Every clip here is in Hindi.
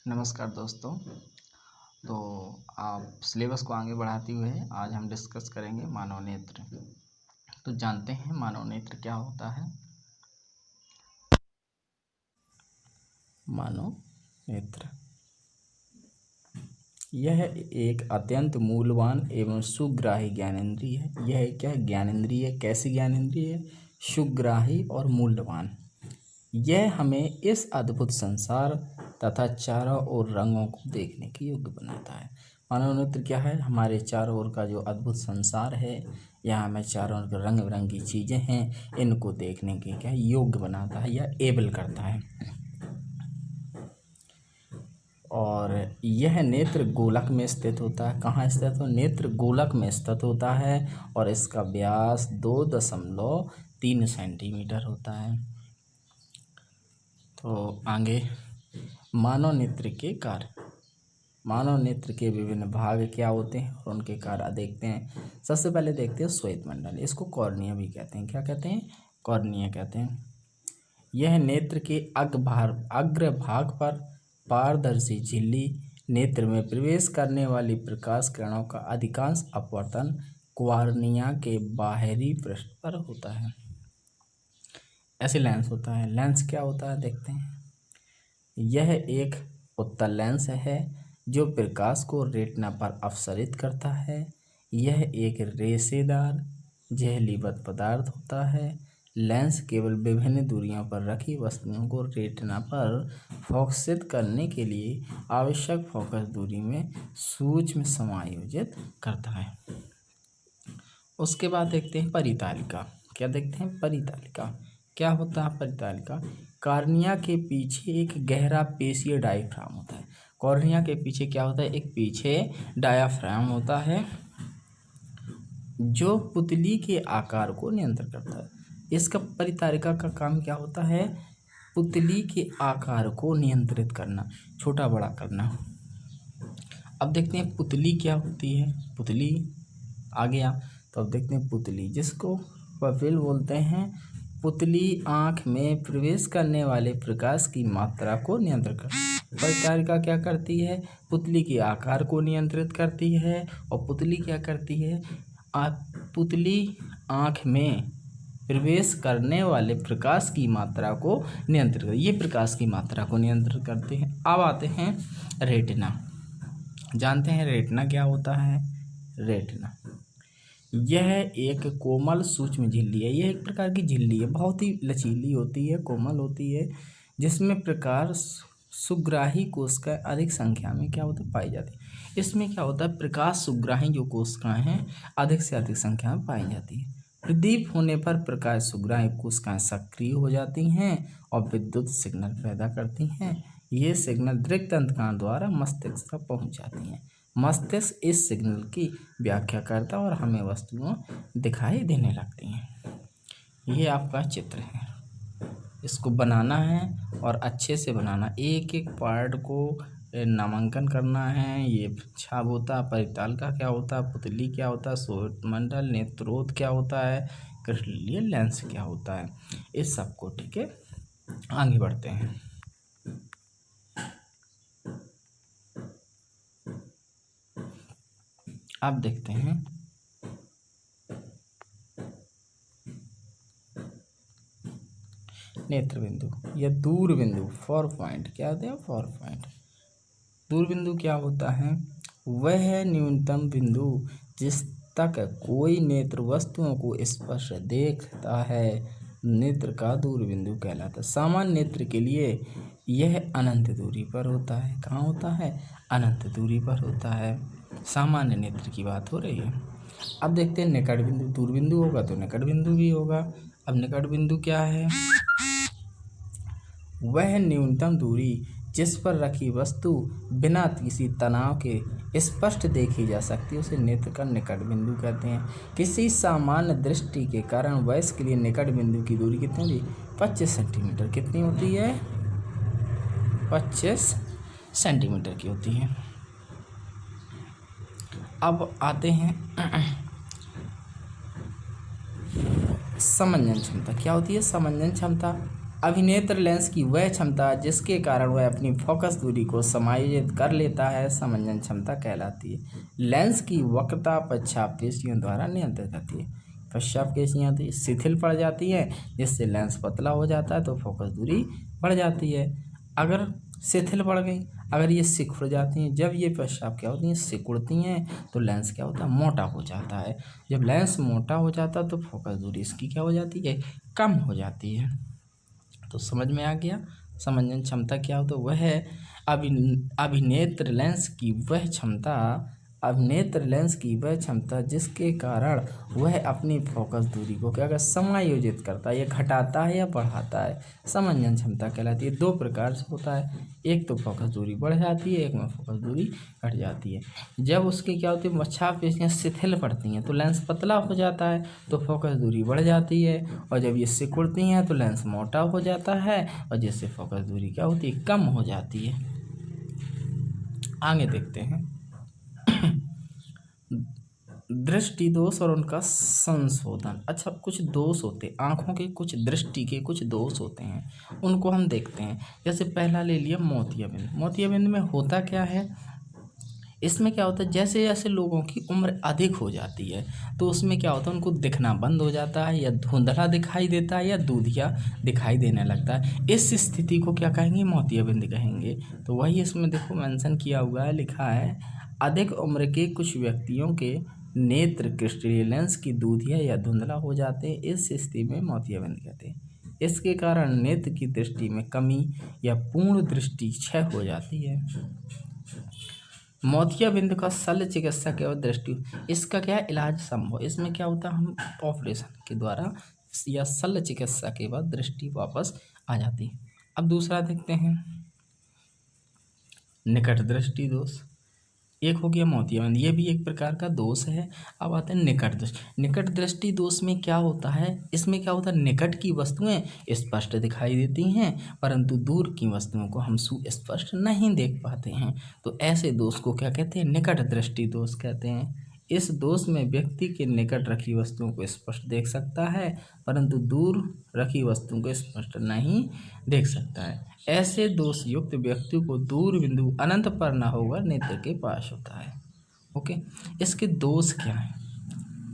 नमस्कार दोस्तों। तो आप सिलेबस को आगे बढ़ाते हुए आज हम डिस्कस करेंगे मानव नेत्र। तो जानते हैं मानव नेत्र क्या होता है। मानव नेत्र यह एक अत्यंत मूल्यवान एवं सुग्राही ज्ञानेंद्रिय है। यह क्या ज्ञानेंद्रिय है? कैसी ज्ञानेंद्रिय है? सुग्राही और मूल्यवान। यह हमें इस अद्भुत संसार तथा चारों ओर रंगों को देखने के योग्य बनाता है। मानव नेत्र क्या है? हमारे चारों ओर का जो अद्भुत संसार है, यहाँ हमें चारों ओर रंग बिरंगी चीज़ें हैं, इनको देखने के क्या योग्य बनाता है या एबल करता है। और यह नेत्र गोलक में स्थित होता है। कहाँ स्थित हो? नेत्र गोलक में स्थित होता है और इसका व्यास 2.3 सेंटीमीटर होता है। तो आगे मानव नेत्र के कार्य, मानव नेत्र के विभिन्न भाग क्या होते हैं और उनके कार्य देखते हैं। सबसे पहले देखते हैं श्वेत मंडल। इसको कॉर्निया भी कहते हैं। क्या कहते हैं? कॉर्निया कहते हैं। यह नेत्र के अग्रभाग पर पारदर्शी झिल्ली, नेत्र में प्रवेश करने वाली प्रकाश किरणों का अधिकांश अपवर्तन कॉर्निया के बाहरी पृष्ठ पर होता है। ऐसे लेंस होता है। लेंस क्या होता है देखते हैं। यह एक उत्तल लेंस है जो प्रकाश को रेटिना पर अपसरित करता है। यह एक रेशेदार झिल्लीबद्ध पदार्थ होता है। लेंस केवल विभिन्न दूरियों पर रखी वस्तुओं को रेटिना पर फोकसित करने के लिए आवश्यक फोकस दूरी में सूक्ष्म समायोजित करता है। उसके बाद देखते हैं परितालिका। क्या देखते हैं? परितालिका क्या होता है? परितालिका कॉर्निया के पीछे एक गहरा पेशीय डायाफ्राम होता है। कॉर्निया के पीछे क्या होता है? एक पीछे डायाफ्राम होता है जो पुतली के आकार को नियंत्रित करता है। इसका परितालिका का काम क्या होता है? पुतली के आकार को नियंत्रित करना, छोटा बड़ा करना। अब देखते हैं पुतली क्या होती है। पुतली आ गया तो अब देखते हैं पुतली, जिसको पपिल बोलते हैं। पुतली आँख में प्रवेश करने वाले प्रकाश की मात्रा को नियंत्रित करती है। परितालिका क्या करती है? पुतली के आकार को नियंत्रित करती है। और पुतली क्या करती है? पुतली आँख में प्रवेश करने वाले प्रकाश की मात्रा को नियंत्रित करती है। ये प्रकाश की मात्रा को नियंत्रित करते हैं। अब आते हैं रेटिना। जानते हैं रेटिना क्या होता है? रेटिना यह एक कोमल सूक्ष्म झिल्ली है। यह एक प्रकार की झिल्ली है, बहुत ही लचीली होती है, कोमल होती है, जिसमें प्रकाश सुग्राही कोशिकाएं अधिक संख्या में क्या होता है? पाई जाती है। इसमें क्या होता है? प्रकाश सुग्राही जो कोशिकाएं हैं अधिक से अधिक संख्या में पाई जाती है। प्रदीप होने पर प्रकाश सुग्राही कोशिकाएं सक्रिय हो जाती हैं और विद्युत सिग्नल पैदा करती हैं। ये सिग्नल दृक् तंत्रिकाओं द्वारा मस्तिष्क तक पहुँच जाती हैं। मस्तिष्क इस सिग्नल की व्याख्या करता है और हमें वस्तुएं दिखाई देने लगती हैं। ये आपका चित्र है। इसको बनाना है और अच्छे से बनाना, एक एक पार्ट को नामांकन करना है। ये छाप होता है, परितालिका क्या होता है, पुतली क्या होता है, श्वेत मंडल, नेत्रोद क्या होता है, कृष्णलीय लेंस क्या होता है, इस सब को। ठीक है, आगे बढ़ते हैं। अब देखते हैं नेत्र बिंदु या दूर बिंदु, फॉर पॉइंट। क्या होता है? For point. दूर बिंदु क्या होता है? वह न्यूनतम बिंदु जिस तक कोई नेत्र वस्तुओं को स्पर्श देखता है, नेत्र का दूर बिंदु कहलाता है। सामान्य नेत्र के लिए यह अनंत दूरी पर होता है। कहाँ होता है? अनंत दूरी पर होता है। सामान्य नेत्र की बात हो रही है। अब देखते हैं निकट बिंदु। दूर बिंदु होगा तो निकट बिंदु भी होगा। अब निकट बिंदु क्या है? वह न्यूनतम दूरी जिस पर रखी वस्तु बिना किसी तनाव के स्पष्ट देखी जा सकती है, उसे नेत्र का निकट बिंदु कहते हैं। किसी सामान्य दृष्टि के कारण वयस्क के लिए निकट बिंदु की दूरी कितनी होती है? 25 सेंटीमीटर। कितनी होती है? 25 सेंटीमीटर की होती है। अब आते हैं समंजन क्षमता। क्या होती है? समंजन क्षमता। अभिनेत्र लेंस की वह क्षमता जिसके कारण वह अपनी फोकस दूरी को समायोजित कर लेता है समंजन क्षमता कहलाती है। लेंस की वक्रता पश्चात पेशियों द्वारा नियंत्रित होती है। पश्चात पेशियाँ होती शिथिल पड़ जाती हैं, जिससे लेंस पतला हो जाता है तो फोकस दूरी बढ़ जाती है। अगर शिथिल पड़ गई, अगर ये सिकुड़ जाती हैं, जब ये पश्चात क्या होती हैं, सिकुड़ती हैं, तो लेंस क्या होता है, मोटा हो जाता है। जब लेंस मोटा हो जाता है तो फोकस दूरी इसकी क्या हो जाती है, कम हो जाती है। तो समझ में आ गया समंजन क्षमता क्या हो। तो वह है अभिनेत्र लेंस की वह क्षमता जिसके कारण वह अपनी फोकस दूरी को क्या कर समायोजित करता है, या घटाता है या बढ़ाता है, समंजन क्षमता कहलाती है। दो प्रकार से होता है, एक तो फोकस दूरी बढ़ जाती है, एक में फोकस दूरी घट जाती है। जब उसकी क्या होती है, मांसपेशियाँ शिथिल पड़ती हैं तो लेंस पतला हो जाता है तो फोकस दूरी बढ़ जाती है, और जब ये सिकुड़ती हैं तो लेंस मोटा हो जाता है, और जिससे फोकस दूरी क्या होती है, कम हो जाती है। आगे देखते हैं दृष्टि दोष और उनका संशोधन। अच्छा, कुछ दोष होते हैं आँखों के, कुछ दृष्टि के कुछ दोष होते हैं, उनको हम देखते हैं। जैसे पहला ले लिया मोतियाबिंद। मोतियाबिंद में होता क्या है, इसमें क्या होता है, जैसे जैसे लोगों की उम्र अधिक हो जाती है तो उसमें क्या होता है, उनको दिखना बंद हो जाता है, या धुंधला दिखाई देता है, या दूधिया दिखाई देने लगता है। इस स्थिति को क्या कहेंगे, मोतियाबिंद कहेंगे। तो वही इसमें देखो मेंशन किया हुआ है, लिखा है अधिक उम्र के कुछ व्यक्तियों के नेत्र क्रिस्टलीय लेंस की दूधिया या धुंधला हो जाते हैं, इस स्थिति में मोतियाबिंद कहते हैं। इसके कारण नेत्र की दृष्टि में कमी या पूर्ण दृष्टि क्षय हो जाती है। मोतियाबिंद का शल्य चिकित्सा के बाद दृष्टि, इसका क्या है, इलाज संभव। इसमें क्या होता है, हम ऑपरेशन के द्वारा या शल्य चिकित्सा के बाद दृष्टि वापस आ जाती है। अब दूसरा देखते हैं निकट दृष्टि दोष। एक हो गया मोतियाबिंद, ये भी एक प्रकार का दोष है। अब आते हैं निकट दृष्टि। निकट दृष्टि दोष में क्या होता है, इसमें क्या होता है, निकट की वस्तुएं स्पष्ट दिखाई देती हैं परंतु दूर की वस्तुओं को हम सुस्पष्ट नहीं देख पाते हैं। तो ऐसे दोष को क्या कहते हैं, निकट दृष्टि दोष कहते हैं। इस दोष में व्यक्ति के निकट रखी वस्तुओं को स्पष्ट देख सकता है परंतु दूर रखी वस्तुओं को स्पष्ट नहीं देख सकता है। ऐसे दोष युक्त व्यक्ति को दूर बिंदु अनंत पर न होकर नेत्र के पास होता है। ओके, इसके दोष क्या हैं,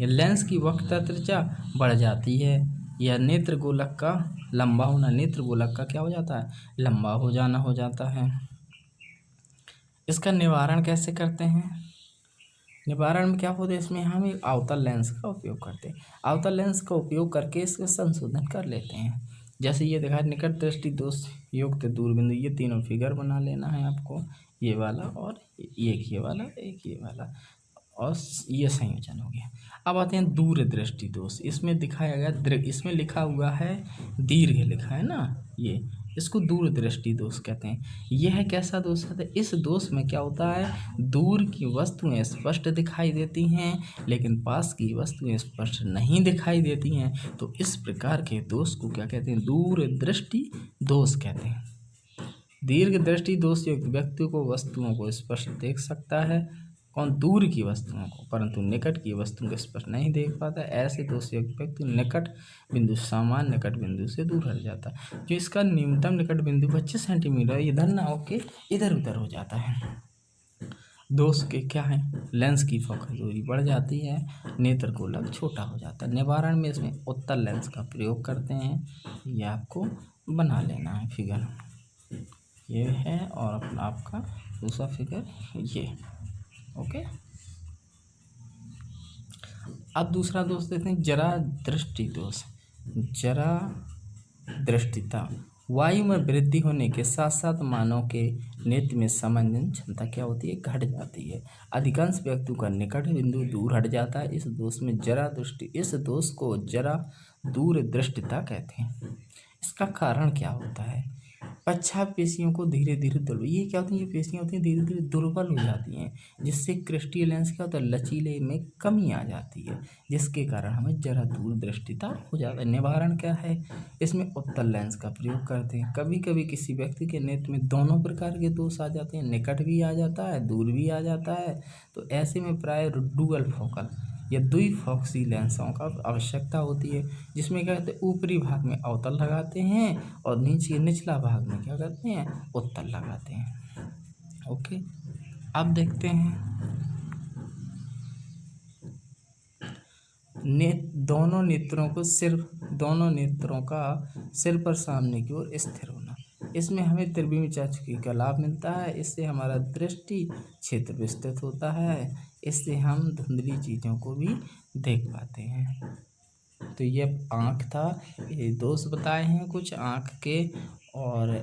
ये लेंस की वक्रता त्रिज्या बढ़ जाती है, या नेत्र गोलक का लंबा होना, नेत्र गोलक का क्या हो जाता है, लंबा हो जाना हो जाता है। इसका निवारण कैसे करते हैं, निवारण में क्या होता है, इसमें हम एक अवतल लेंस का उपयोग करते हैं। अवतल लेंस का उपयोग करके इसका संशोधन कर लेते हैं। जैसे ये देखा निकट दृष्टि दोष युक्त दूरबिंदु, ये तीनों फिगर बना लेना है आपको, ये वाला और एक ये वाला, एक ये वाला, और ये संयोजन हो गया। अब आते हैं दूर दृष्टि दोष। इसमें दिखाया गया, इसमें लिखा हुआ है दीर्घ, लिखा है ना, ये इसको दूर दृष्टि दोष कहते हैं। यह कैसा दोष है, इस दोष में क्या होता है, दूर की वस्तुएं स्पष्ट दिखाई देती हैं लेकिन पास की वस्तुएं स्पष्ट नहीं दिखाई देती हैं। तो इस प्रकार के दोष को क्या कहते हैं, दूर दृष्टि दोष कहते हैं। दीर्घ दृष्टि दोष युक्त व्यक्ति को वस्तुओं को स्पष्ट देख सकता है, कौन, दूर की वस्तुओं को, परंतु निकट की वस्तुओं को स्पष्ट नहीं देख पाता। ऐसे दोष युक्त व्यक्ति निकट बिंदु सामान्य निकट बिंदु से दूर हट जाता है। जो इसका न्यूनतम निकट बिंदु 25 सेंटीमीटर इधर ना होके इधर उधर हो जाता है। दोष के क्या है, लेंस की फोकस दूरी बढ़ जाती है, नेत्र गोलक छोटा हो जाता है। निवारण में इसमें उत्तल लेंस का प्रयोग करते हैं, ये आपको बना लेना है फिगर, ये है, और अपना आपका दूसरा फिगर ये। ओके, अब दूसरा दोष देखते हैं जरा दृष्टि दोष। जरा दृष्टिता, वायु में वृद्धि होने के साथ साथ मानव के नेत्र में समंजन क्षमता क्या होती है, घट जाती है। अधिकांश व्यक्तियों का निकट बिंदु दूर हट जाता है। इस दोष में जरा दृष्टि, इस दोष को जरा दूर दृष्टिता कहते हैं। इसका कारण क्या होता है, पश्चात पेशियों को धीरे धीरे दुर्बल, ये क्या होती है, ये पेशियाँ होती हैं धीरे धीरे दुर्बल हो जाती हैं, जिससे क्रिस्टलीय लेंस क्या होता है, लचीले में कमी आ जाती है, जिसके कारण हमें जरा दूर दृष्टिता हो जाता है। निवारण क्या है, इसमें उत्तल लेंस का प्रयोग करते हैं। कभी कभी किसी व्यक्ति के नेत्र में दोनों प्रकार के दोष आ जाते हैं, निकट भी आ जाता है, दूर भी आ जाता है। तो ऐसे में प्राय डुअल फोकल या द्विफॉक्सी लेंसों का आवश्यकता होती है, जिसमें क्या कहते हैं ऊपरी भाग में अवतल लगाते हैं और नीचे निचला भाग में क्या करते हैं उत्तल लगाते हैं। ओके, अब देखते हैं दोनों नेत्रों का सिर पर सामने की ओर स्थिर होना। इसमें हमें त्रिविम चाक्षुषी का लाभ मिलता है। इससे हमारा दृष्टि क्षेत्र विस्तृत होता है। इससे हम धुंधली चीज़ों को भी देख पाते हैं। तो ये आँख था, ये दोष बताए हैं कुछ आँख के। और